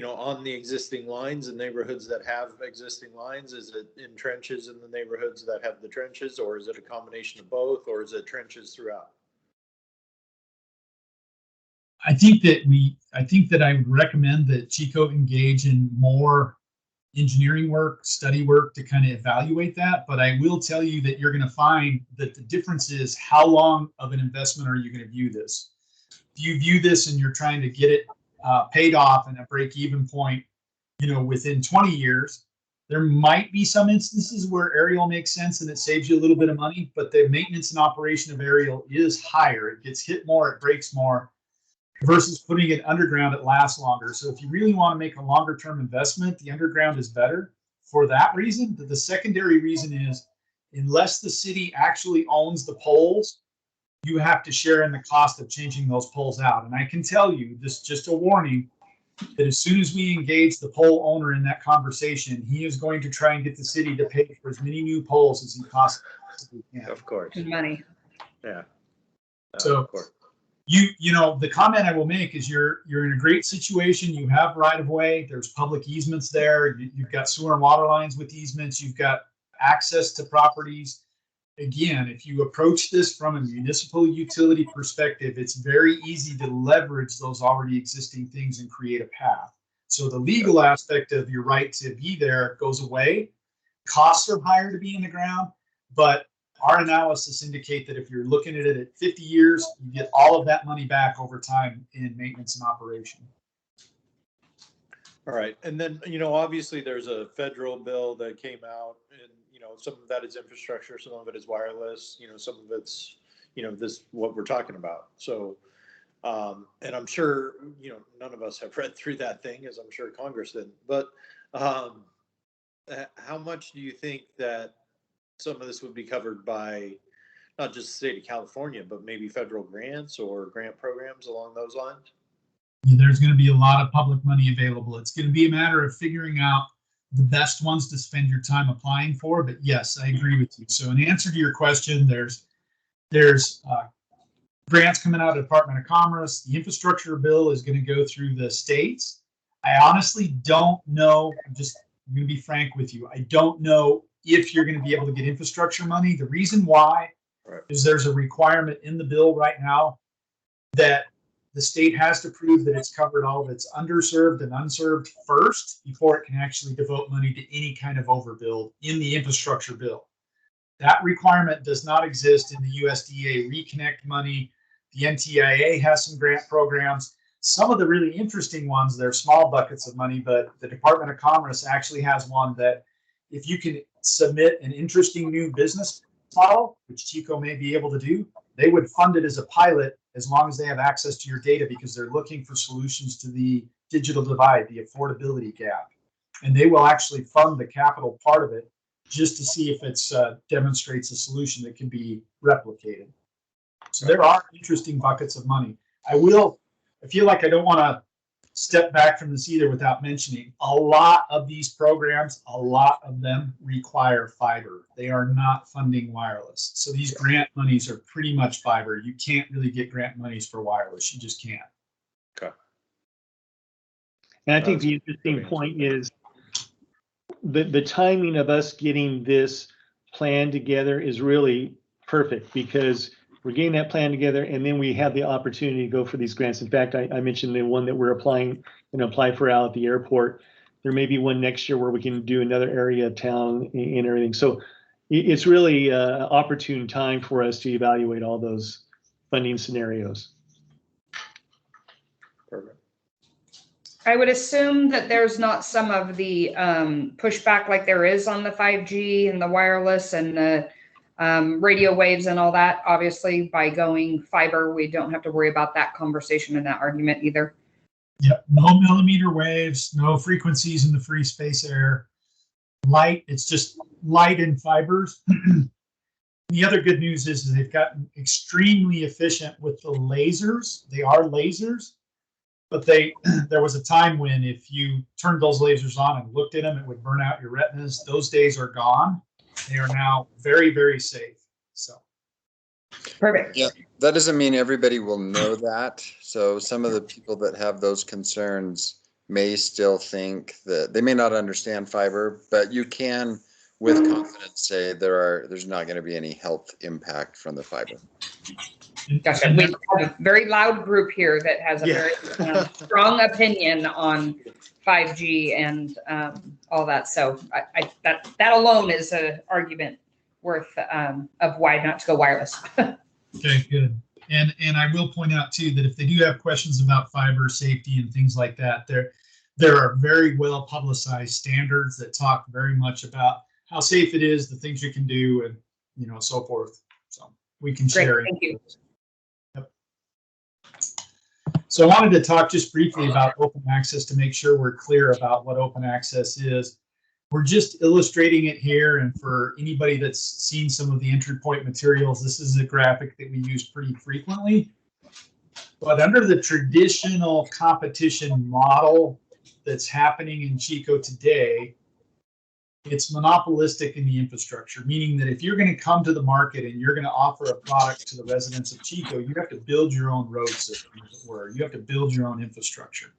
Speaker 2: on the existing lines in neighborhoods that have existing lines? Is it in trenches in the neighborhoods that have the trenches, or is it a combination of both, or is it trenches throughout?
Speaker 3: I think that I would recommend that Chico engage in more engineering work, study work to kind of evaluate that. But I will tell you that you're going to find that the difference is how long of an investment are you going to view this? If you view this and you're trying to get it paid off and a break-even point, within 20 years, there might be some instances where aerial makes sense and it saves you a little bit of money, but the maintenance and operation of aerial is higher. It gets hit more, it breaks more, versus putting it underground, it lasts longer. So if you really want to make a longer term investment, the underground is better for that reason. But the secondary reason is, unless the city actually owns the poles, you have to share in the cost of changing those poles out. And I can tell you, this is just a warning, that as soon as we engage the pole owner in that conversation, he is going to try and get the city to pay for as many new poles as he possibly can.
Speaker 2: Of course.
Speaker 4: Money.
Speaker 2: Yeah.
Speaker 3: So
Speaker 2: of course.
Speaker 3: The comment I will make is you're in a great situation. You have right of way. There's public easements there. You've got sewer and water lines with easements. You've got access to properties. Again, if you approach this from a municipal utility perspective, it's very easy to leverage those already existing things and create a path. So the legal aspect of your right to be there goes away. Costs are higher to be in the ground, but our analysis indicate that if you're looking at it at 50 years, you get all of that money back over time in maintenance and operation.
Speaker 2: All right. And then, obviously there's a federal bill that came out, and, some of that is infrastructure, some of it is wireless, some of it's, this, what we're talking about. So, and I'm sure, none of us have read through that thing, as I'm sure Congress didn't, but how much do you think that some of this would be covered by not just the state of California, but maybe federal grants or grant programs along those lines?
Speaker 3: There's going to be a lot of public money available. It's going to be a matter of figuring out the best ones to spend your time applying for. But yes, I agree with you. So in answer to your question, there's grants coming out of the Department of Commerce. The infrastructure bill is going to go through the states. I honestly don't know. I'm going to be frank with you. I don't know if you're going to be able to get infrastructure money. The reason why is there's a requirement in the bill right now that the state has to prove that it's covered all of its underserved and unserved first before it can actually devote money to any kind of overbuild in the infrastructure bill. That requirement does not exist in the USDA Reconnect money. The NTIA has some grant programs. Some of the really interesting ones, they're small buckets of money, but the Department of Commerce actually has one that if you can submit an interesting new business model, which Chico may be able to do, they would fund it as a pilot as long as they have access to your data, because they're looking for solutions to the digital divide, the affordability gap. And they will actually fund the capital part of it just to see if it demonstrates a solution that can be replicated. So there are interesting buckets of money. I feel like I don't want to step back from this either without mentioning a lot of these programs, a lot of them require fiber. They are not funding wireless. So these grant monies are pretty much fiber. You can't really get grant monies for wireless. You just can't.
Speaker 2: Okay.
Speaker 5: And I think the interesting point is the timing of us getting this plan together is really perfect, because we're getting that plan together and then we have the opportunity to go for these grants. In fact, I mentioned the one that we're apply for out at the airport. There may be one next year where we can do another area of town and everything. So it's really an opportune time for us to evaluate all those funding scenarios.
Speaker 2: Perfect.
Speaker 4: I would assume that there's not some of the pushback like there is on the 5G and the wireless and the radio waves and all that. Obviously, by going fiber, we don't have to worry about that conversation and that argument either.
Speaker 3: Yep, no millimeter waves, no frequencies in the free space air. Light, it's just light and fibers. The other good news is they've gotten extremely efficient with the lasers. They are lasers. But there was a time when if you turned those lasers on and looked at them, it would burn out your retinas. Those days are gone. They are now very, very safe. So,
Speaker 4: perfect.
Speaker 1: Yeah, that doesn't mean everybody will know that. So some of the people that have those concerns may still think that they may not understand fiber, but you can, with confidence, say there's not going to be any health impact from the fiber.
Speaker 4: Gotcha. We have a very loud group here that has a very strong opinion on 5G and all that. So that alone is an argument worth of why not to go wireless.
Speaker 3: Okay, good. And I will point out too that if they do have questions about fiber safety and things like that, there are very well publicized standards that talk very much about how safe it is, the things you can do, and so forth. So we can share it.
Speaker 4: Thank you.
Speaker 3: So I wanted to talk just briefly about open access to make sure we're clear about what open access is. We're just illustrating it here, and for anybody that's seen some of the EntryPoint materials, this is a graphic that we use pretty frequently. But under the traditional competition model that's happening in Chico today, it's monopolistic in the infrastructure, meaning that if you're going to come to the market and you're going to offer a product to the residents of Chico, you have to build your own road system, as it were. You have to build your own infrastructure.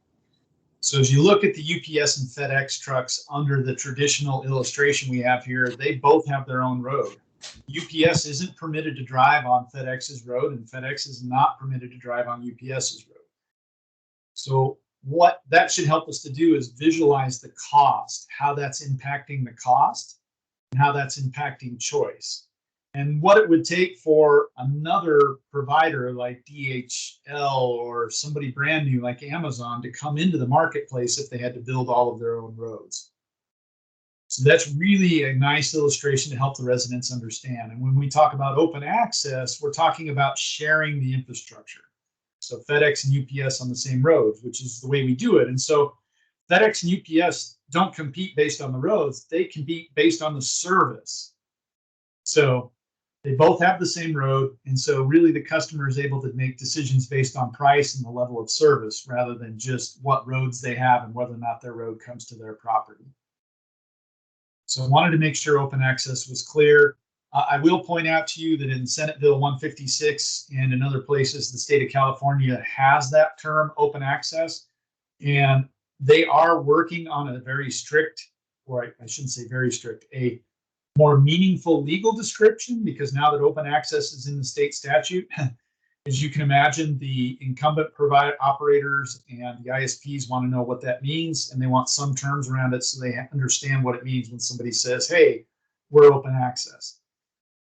Speaker 3: So as you look at the UPS and FedEx trucks under the traditional illustration we have here, they both have their own road. UPS isn't permitted to drive on FedEx's road, and FedEx is not permitted to drive on UPS's road. So what that should help us to do is visualize the cost, how that's impacting the cost, and how that's impacting choice. And what it would take for another provider like DHL or somebody brand new like Amazon to come into the marketplace if they had to build all of their own roads. So that's really a nice illustration to help the residents understand. And when we talk about open access, we're talking about sharing the infrastructure. So FedEx and UPS on the same roads, which is the way we do it. And so FedEx and UPS don't compete based on the roads, they compete based on the service. So they both have the same road, and so really the customer is able to make decisions based on price and the level of service rather than just what roads they have and whether or not their road comes to their property. So I wanted to make sure open access was clear. I will point out to you that in Senate Bill 156 and in other places, the state of California has that term open access, and they are working on a very strict, or I shouldn't say very strict, a more meaningful legal description, because now that open access is in the state statute, as you can imagine, the incumbent provider operators and the ISPs want to know what that means, and they want some terms around it so they understand what it means when somebody says, hey, we're open access.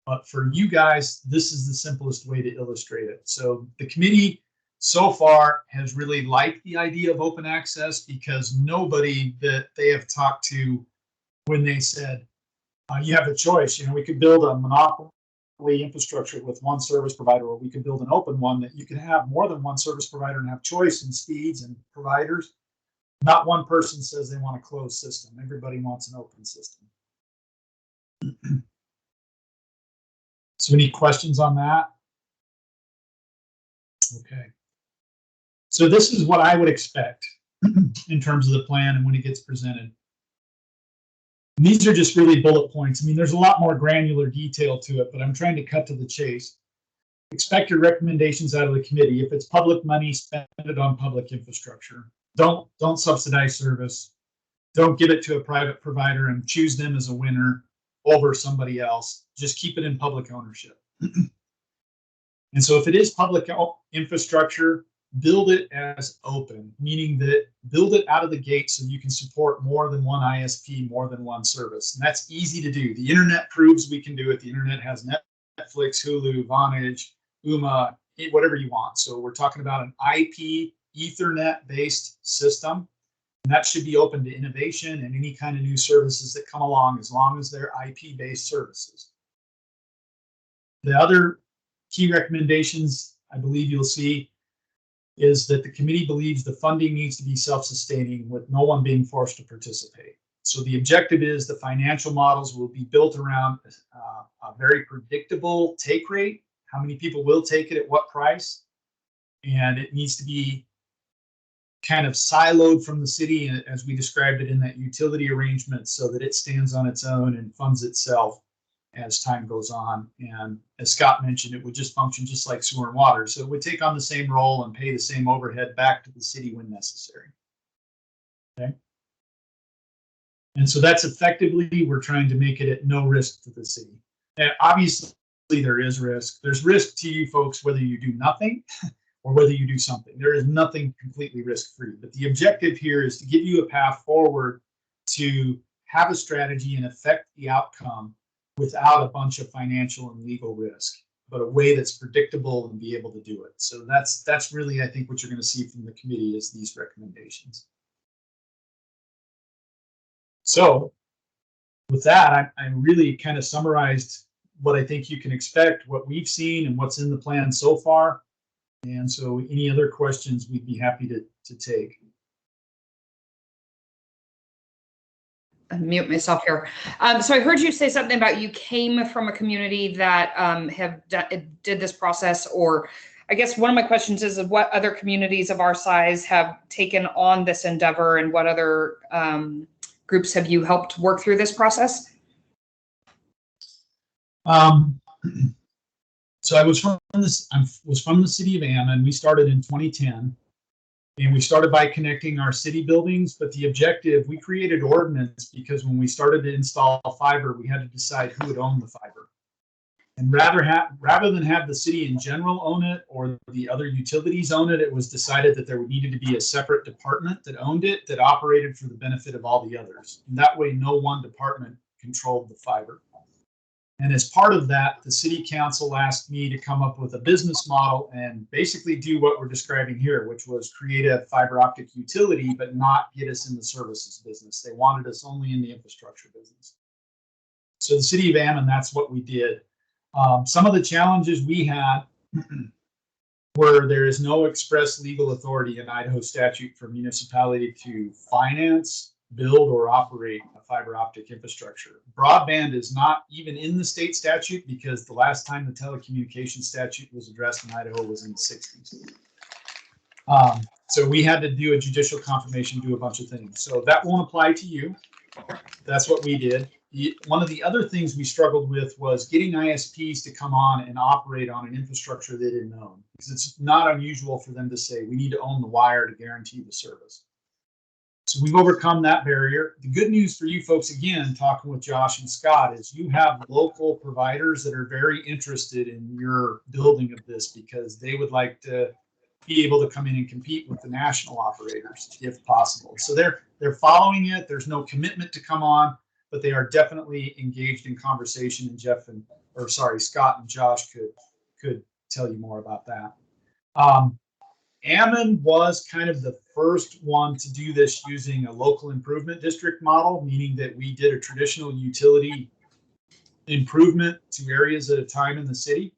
Speaker 3: But for you guys, this is the simplest way to illustrate it. So the committee so far has really liked the idea of open access, because nobody that they have talked to, when they said, you have a choice, we could build a monopoly infrastructure with one service provider, or we could build an open one that you can have more than one service provider and have choice in speeds and providers. Not one person says they want a closed system. Everybody wants an open system. So any questions on that? Okay. So this is what I would expect. in terms of the plan and when it gets presented. And these are just really bullet points. I mean, there's a lot more granular detail to it, but I'm trying to cut to the chase. Expected recommendations out of the committee. If it's public money, spend it on public infrastructure. Don't subsidize service. Don't give it to a private provider and choose them as a winner over somebody else. Just keep it in public ownership. And so if it is public infrastructure, build it as open, meaning that build it out of the gate so you can support more than one ISP, more than one service. And that's easy to do. The internet proves we can do it. The internet has Netflix, Hulu, Vonage, UMA, whatever you want. So we're talking about an IP Ethernet-based system. And that should be open to innovation and any kind of new services that come along, as long as they're IP-based services. The other key recommendations I believe you'll see is that the committee believes the funding needs to be self-sustaining with no one being forced to participate. So the objective is the financial models will be built around a very predictable take rate, how many people will take it at what price, and it needs to be kind of siloed from the city as we described it in that utility arrangement so that it stands on its own and funds itself as time goes on. And as Scott mentioned, it would just function just like sewer and water. So it would take on the same role and pay the same overhead back to the city when necessary. Okay. And so that's effectively, we're trying to make it at no risk to the city. And obviously there is risk. There's risk to you folks whether you do nothing or whether you do something. There is nothing completely risk-free. But the objective here is to give you a path forward to have a strategy and affect the outcome without a bunch of financial and legal risk, but a way that's predictable and be able to do it. So that's really, I think, what you're going to see from the committee is these recommendations. So with that, I really kind of summarized what I think you can expect, what we've seen and what's in the plan so far. And so any other questions we'd be happy to take.
Speaker 4: Mute myself here. So I heard you say something about you came from a community that did this process, or I guess one of my questions is what other communities of our size have taken on this endeavor, and what other groups have you helped work through this process?
Speaker 3: So I was from the city of Anna, and we started in 2010. And we started by connecting our city buildings, but the objective, we created ordinance because when we started to install fiber, we had to decide who would own the fiber. And rather than have the city in general own it or the other utilities own it, it was decided that there needed to be a separate department that owned it, that operated for the benefit of all the others. And that way, no one department controlled the fiber. And as part of that, the city council asked me to come up with a business model and basically do what we're describing here, which was create a fiber optic utility, but not get us in the services business. They wanted us only in the infrastructure business. So the city of Ammon, that's what we did. Some of the challenges we had were there is no express legal authority in Idaho statute for municipality to finance, build, or operate a fiber optic infrastructure. Broadband is not even in the state statute because the last time the telecommunications statute was addressed in Idaho was in the 60s. So we had to do a judicial confirmation, do a bunch of things. So that won't apply to you. That's what we did. One of the other things we struggled with was getting ISPs to come on and operate on an infrastructure they didn't own, because it's not unusual for them to say, we need to own the wire to guarantee the service. So we've overcome that barrier. The good news for you folks, again, talking with Josh and Scott, is you have local providers that are very interested in your building of this because they would like to be able to come in and compete with the national operators if possible. So they're following it. There's no commitment to come on, but they are definitely engaged in conversation. And Scott and Josh could tell you more about that. Ammon was kind of the first one to do this using a local improvement district model, meaning that we did a traditional utility improvement to areas at a time in the city.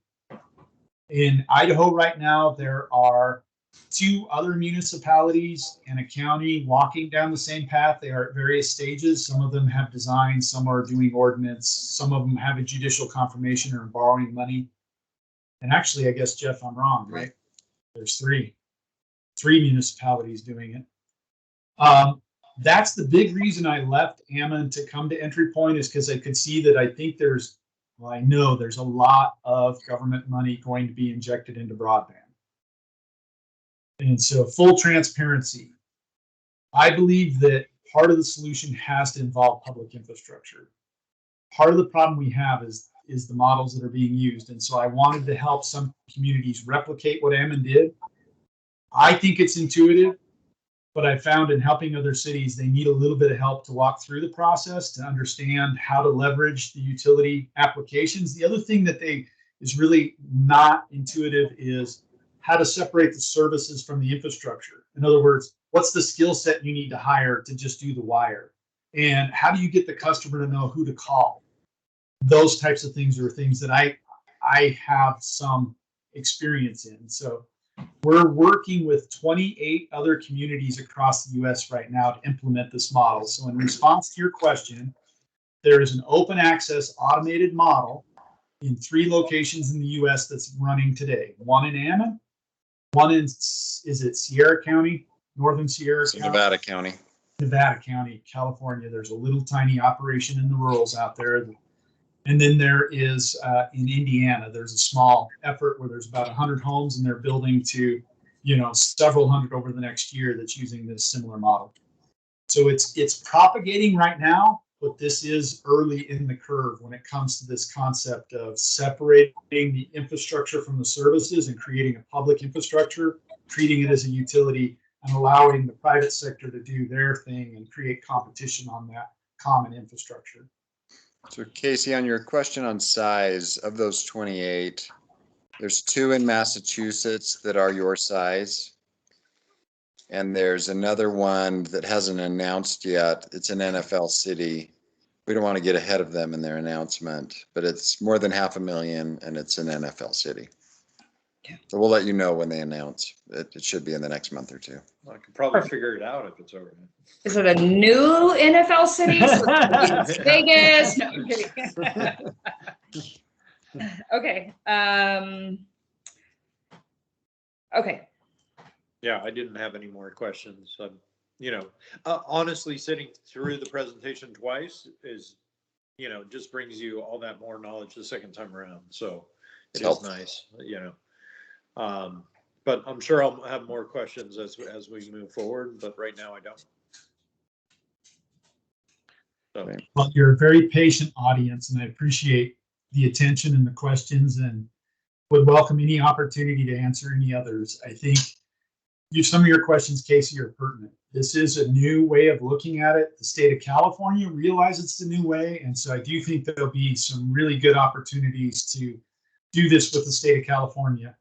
Speaker 3: In Idaho right now, there are 2 other municipalities and a county walking down the same path. They are at various stages. Some of them have design, some are doing ordinance, some of them have a judicial confirmation or borrowing money. And actually, I guess, Jeff, I'm wrong, right? There's 3 municipalities doing it. That's the big reason I left Ammon to come to EntryPoint, is because I could see that I know there's a lot of government money going to be injected into broadband. And so full transparency, I believe that part of the solution has to involve public infrastructure. Part of the problem we have is the models that are being used. And so I wanted to help some communities replicate what Ammon did. I think it's intuitive, but I found in helping other cities, they need a little bit of help to walk through the process to understand how to leverage the utility applications. The other thing that is really not intuitive is how to separate the services from the infrastructure. In other words, what's the skill set you need to hire to just do the wire? And how do you get the customer to know who to call? Those types of things are things that I have some experience in. So we're working with 28 other communities across the US right now to implement this model. So in response to your question, there is an open access automated model in 3 locations in the US that's running today. One in Ammon, one in, is it Sierra County, Northern Sierra County?
Speaker 1: Nevada County.
Speaker 3: Nevada County, California. There's a little tiny operation in the rurals out there. And then there is in Indiana, there's a small effort where there's about 100 homes, and they're building to, several hundred over the next year that's using this similar model. So it's propagating right now, but this is early in the curve when it comes to this concept of separating the infrastructure from the services and creating a public infrastructure, treating it as a utility, and allowing the private sector to do their thing and create competition on that common infrastructure.
Speaker 1: So Casey, on your question on size of those 28, there's 2 in Massachusetts that are your size. And there's another one that hasn't announced yet. It's an NFL city. We don't want to get ahead of them in their announcement, but it's more than 500,000 and it's an NFL city. Yeah. So we'll let you know when they announce. It should be in the next month or 2.
Speaker 2: I could probably figure it out if it's over there.
Speaker 4: Is it a new NFL city? So Vegas? No, I'm kidding. Okay. Okay.
Speaker 2: Yeah, I didn't have any more questions. Honestly, sitting through the presentation twice is, just brings you all that more knowledge the second time around. So it is nice, but I'm sure I'll have more questions as we move forward, but right now I don't. So.
Speaker 3: Well, you're a very patient audience, and I appreciate the attention and the questions, and would welcome any opportunity to answer any others. I think some of your questions, Casey, are pertinent. This is a new way of looking at it. The state of California realizes it's a new way, and so I do think there'll be some really good opportunities to do this with the state of California.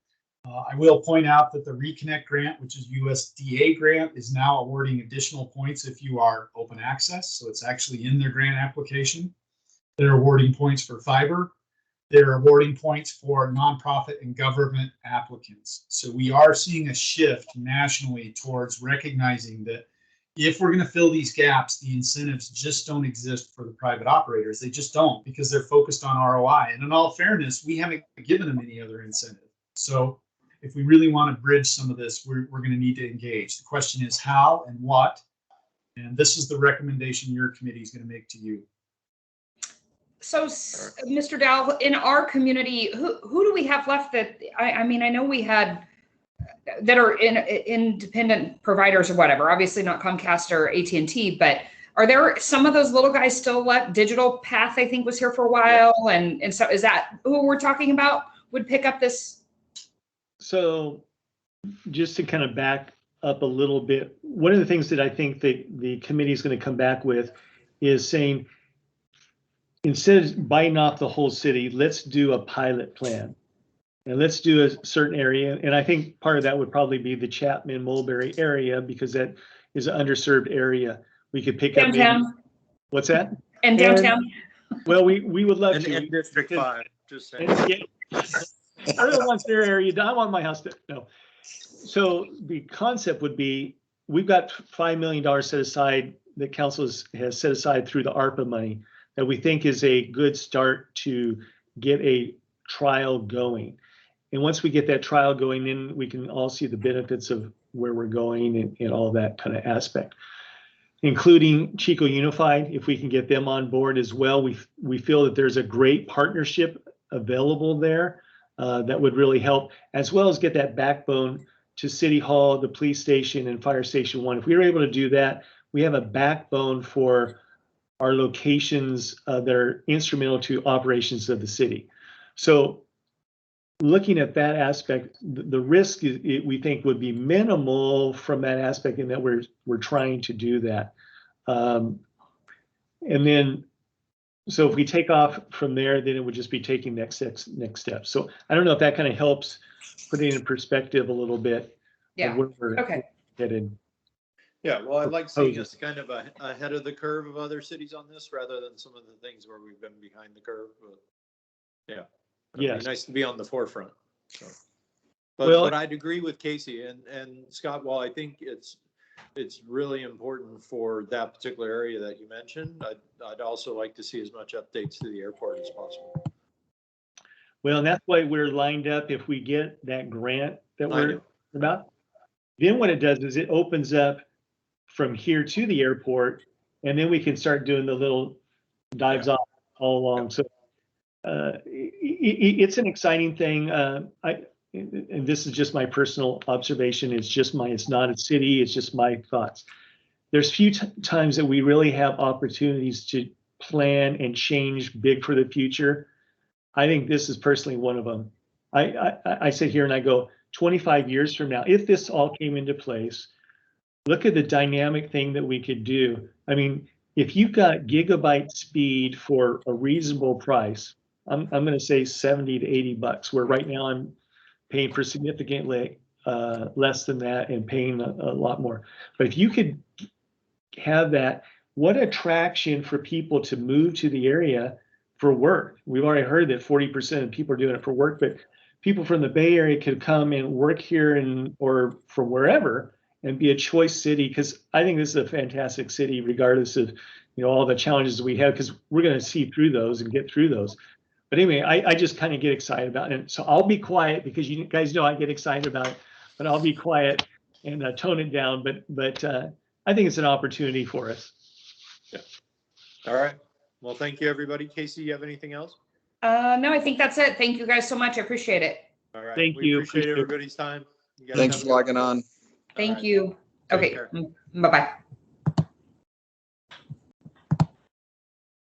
Speaker 3: I will point out that the Reconnect grant, which is USDA grant, is now awarding additional points if you are open access. So it's actually in their grant application. They're awarding points for fiber. They're awarding points for nonprofit and government applicants. So we are seeing a shift nationally towards recognizing that if we're going to fill these gaps, the incentives just don't exist for the private operators. They just don't, because they're focused on ROI. And in all fairness, we haven't given them any other incentive. So if we really want to bridge some of this, we're going to need to engage. The question is how and what, and this is the recommendation your committee is going to make to you.
Speaker 4: So, Mr. Dow, in our community, who do we have left that, I mean, I know we had that are independent providers or whatever, obviously not Comcast or AT&T, but are there some of those little guys still left? Digital Path, I think, was here for a while. And so is that who we're talking about would pick up this?
Speaker 5: So just to kind of back up a little bit, one of the things that I think that the committee is going to come back with is saying, instead of biting off the whole city, let's do a pilot plan. And let's do a certain area. And I think part of that would probably be the Chapman Mulberry area, because that is an underserved area. We could pick
Speaker 4: downtown.
Speaker 5: up maybe, what's that?
Speaker 4: And downtown.
Speaker 5: Well, we would love to.
Speaker 2: In District 5, just saying.
Speaker 5: I don't want their area. I want my house to, no. So the concept would be, we've got $5 million set aside that council has set aside through the ARPA money that we think is a good start to get a trial going. And once we get that trial going, then we can all see the benefits of where we're going and all that kind of aspect. including Chico Unified, if we can get them on board as well. We feel that there's a great partnership available there that would really help, as well as get that backbone to City Hall, the police station, and Fire Station 1. If we were able to do that, we have a backbone for our locations that are instrumental to operations of the city. So looking at that aspect, the risk we think would be minimal from that aspect, in that we're trying to do that. And then, so if we take off from there, then it would just be taking next steps. So I don't know if that kind of helps put it in perspective a little bit.
Speaker 4: Yeah.
Speaker 5: Of where we're
Speaker 4: Okay.
Speaker 5: headed.
Speaker 2: Yeah, well, I like seeing us kind of ahead of the curve of other cities on this, rather than some of the things where we've been behind the curve. But yeah, it'd be nice to be on the forefront. So. But I'd agree with Casey and Scott. While I think it's really important for that particular area that you mentioned, I'd also like to see as much updates to the airport as possible.
Speaker 5: Well, and that's why we're lined up. If we get that grant that we're about, then what it does is it opens up from here to the airport, and then we can start doing the little dives off all along. So it's an exciting thing. And this is just my personal observation. It's not a city. It's just my thoughts. There's few times that we really have opportunities to plan and change big for the future. I think this is personally one of them. I sit here and I go, 25 years from now, if this all came into place, look at the dynamic thing that we could do. I mean, if you've got gigabyte speed for a reasonable price, I'm going to say 70 to 80 bucks, where right now I'm paying for significantly less than that and paying a lot more. But if you could have that, what attraction for people to move to the area for work. We've already heard that 40% of people are doing it for work, but people from the Bay Area could come and work here or from wherever and be a choice city, because I think this is a fantastic city, regardless of all the challenges we have, because we're going to see through those and get through those. But anyway, I just kind of get excited about it. So I'll be quiet, because you guys know I get excited about it, but I'll be quiet and tone it down. But I think it's an opportunity for us.
Speaker 2: Yeah. All right. Well, thank you, everybody. Casey, you have anything else?
Speaker 4: No, I think that's it. Thank you guys so much. I appreciate it.
Speaker 2: All right.
Speaker 5: Thank you.
Speaker 2: Appreciate everybody's time.
Speaker 1: Thanks for logging on.
Speaker 4: Thank you. Okay. Bye-bye.